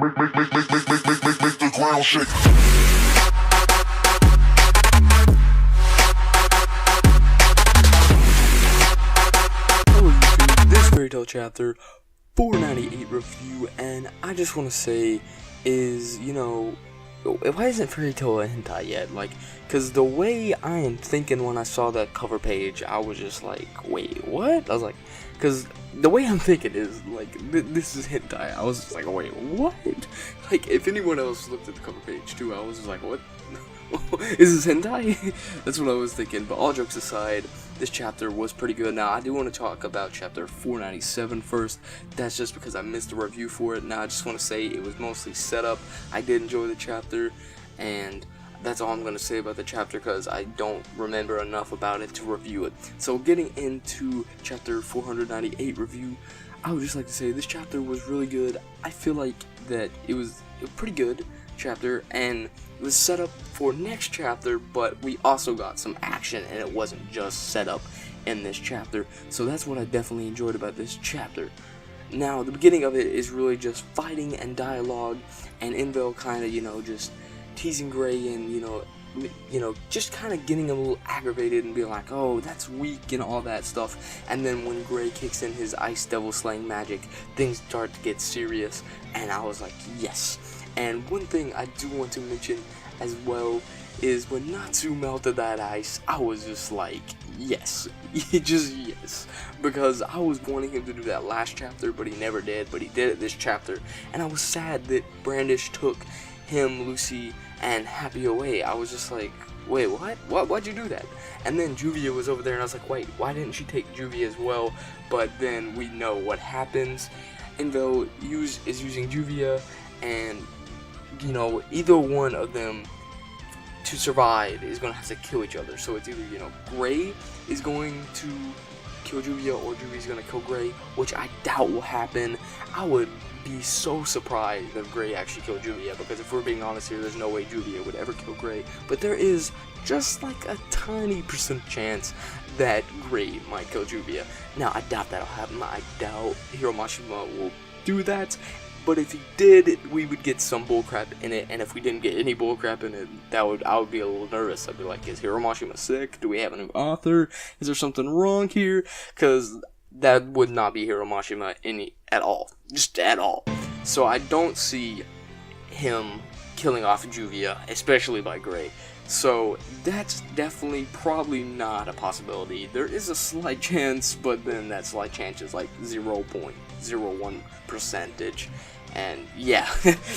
Make the ground shake. Hello YouTube, this Fairy Tail Chapter 498 review, and I just want to say is, why isn't Fairy Tail a hentai yet? Like, cause the way I am thinking when I saw that cover page, I was just like, wait, what? I was like, cause the way I'm thinking is, like, this is hentai. I was just like, wait, what? Like, if anyone else looked at the cover page too, I was just like, what? Is this hentai? That's what I was thinking, but all jokes aside, this chapter was pretty good. Now, I do want to talk about chapter 497 first. That's just because I missed a review for it. Now, I just want to say it was mostly setup. I did enjoy the chapter, and that's all I'm going to say about the chapter because I don't remember enough about it to review it. So, getting into chapter 498 review, I would just like to say this chapter was really good. I feel like that it was a pretty good chapter, and it was set up for next chapter, but we also got some action, and it wasn't just set up in this chapter. So that's what I definitely enjoyed about this chapter. Now, the beginning of it is really just fighting and dialogue, and Invel kind of, just teasing Gray and, just kind of getting a little aggravated and being like, oh, that's weak and all that stuff. And then when Gray kicks in his Ice Devil Slaying magic, things start to get serious, and I was like, yes. And one thing I do want to mention as well is when Natsu melted that ice, I was just like, yes, just yes, because I was wanting him to do that last chapter, but he never did, but he did it this chapter, and I was sad that Brandish took him, Lucy, and Happy away. I was just like, wait, what? Why'd you do that? And then Juvia was over there, and I was like, wait, why didn't she take Juvia as well? But then we know what happens. Invel is using Juvia, and either one of them to survive is going to have to kill each other. So it's either, Gray is going to kill Juvia or Juvia is going to kill Gray, which I doubt will happen. I would be so surprised if Gray actually killed Juvia, because if we're being honest here, there's no way Juvia would ever kill Gray. But there is just like a tiny % chance that Gray might kill Juvia. Now, I doubt that'll happen. I doubt Hiro Mashima will do that. But if he did, we would get some bullcrap in it, and if we didn't get any bullcrap in it, I would be a little nervous. I'd be like, is Hiro Mashima sick? Do we have a new author? Is there something wrong here? Because that would not be Hiro Mashima at all. Just at all. So I don't see him killing off Juvia, especially by Gray. So that's definitely probably not a possibility. There is a slight chance, but then that slight chance is like 0.01%. And yeah,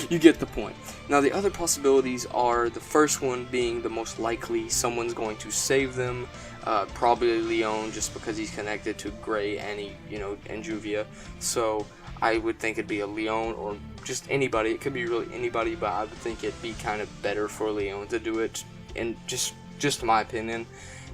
you get the point. Now the other possibilities are the first one being the most likely, someone's going to save them, probably Leon, just because he's connected to Gray and and Juvia. So I would think it'd be a Leon or just anybody. It could be really anybody, but I would think it'd be kind of better for Leon to do it, and just my opinion.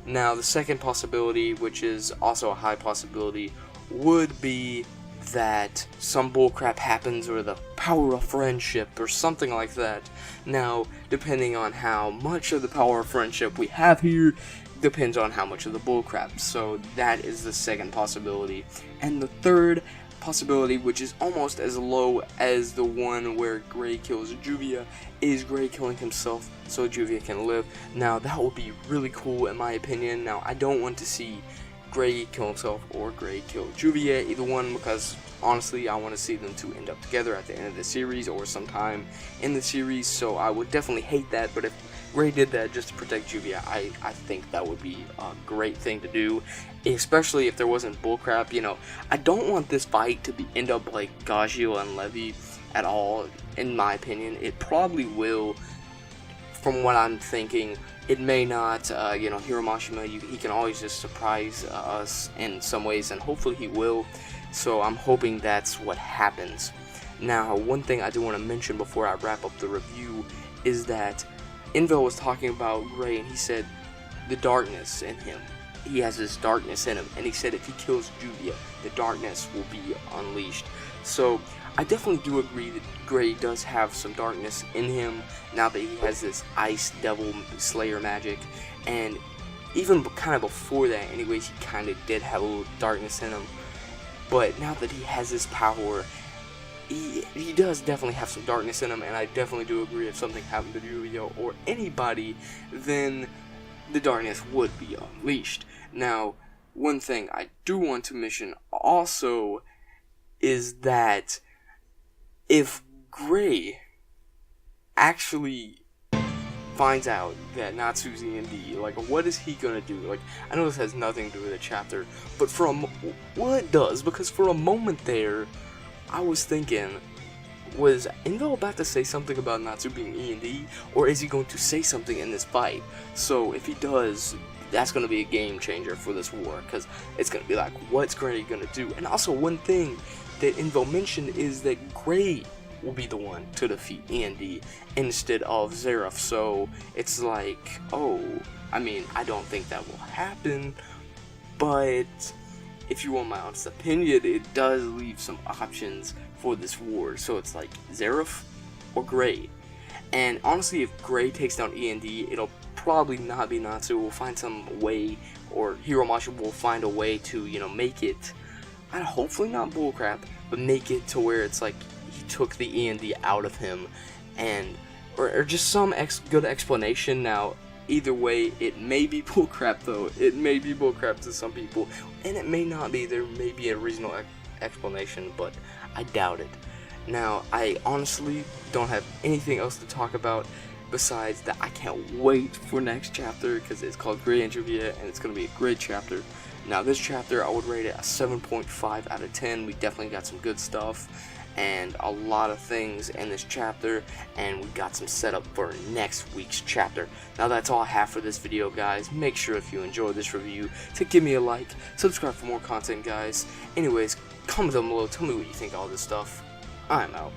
Now the second possibility, which is also a high possibility, would be that some bullcrap happens, or the power of friendship, or something like that. Now, depending on how much of the power of friendship we have here, depends on how much of the bullcrap. So that is the second possibility. And the third possibility, which is almost as low as the one where Gray kills Juvia, is Gray killing himself so Juvia can live. Now, that would be really cool in my opinion. Now, I don't want to see Gray kill himself or Gray kill Juvia, either one, because honestly I want to see them two end up together at the end of the series or sometime in the series. So I would definitely hate that, but if Gray did that just to protect Juvia, I think that would be a great thing to do, especially if there wasn't bullcrap. I don't want this fight to end up like Gagio and Levy at all, in my opinion. It probably will, from what I'm thinking. It may not, Hiro Mashima, he can always just surprise us in some ways, and hopefully he will, so I'm hoping that's what happens. Now, one thing I do want to mention before I wrap up the review is that Invel was talking about Gray, and he said the darkness in him. He has this darkness in him, and he said if he kills Juvia, the darkness will be unleashed. So I definitely do agree that Gray does have some darkness in him now that he has this Ice Devil Slayer magic, and even kind of before that anyways, he kind of did have a little darkness in him. But now that he has this power, he does definitely have some darkness in him, and I definitely do agree if something happened to Yu-Gi-Oh! Or anybody, then the darkness would be unleashed. Now, one thing I do want to mention also is that if Gray actually finds out that Natsu's E&D, like, what is he gonna do? Like, I know this has nothing to do with the chapter, but well, it does, because for a moment there, I was thinking, was Invel about to say something about Natsu being E&D, or is he going to say something in this fight? So if he does, that's going to be a game changer for this war, because it's going to be like, what's Gray going to do? And also, one thing that Invel mentioned is that Gray will be the one to defeat E&D instead of Zeref, so it's like, oh, I mean, I don't think that will happen, but if you want my honest opinion, it does leave some options for this war. So it's like Zeref or Gray. And honestly, if Gray takes down E&D, it'll probably not be Natsu. We'll find some way, or Hiromashi will find a way to, you know, make it, hopefully not bullcrap, but make it to where it's like he took the E&D out of him, and or just some good explanation. Now, either way, it may be bullcrap though. It may be bullcrap to some people, and it may not be. There may be a reasonable explanation, but I doubt it. Now, I honestly don't have anything else to talk about besides that I can't wait for next chapter, because it's called Gray and Juvia, and it's going to be a great chapter. Now, this chapter, I would rate it a 7.5 out of 10. We definitely got some good stuff and a lot of things in this chapter, and we got some setup for next week's chapter. Now, that's all I have for this video, guys. Make sure if you enjoyed this review to give me a like, subscribe for more content, guys. Anyways, comment down below, tell me what you think of all this stuff. I'm out.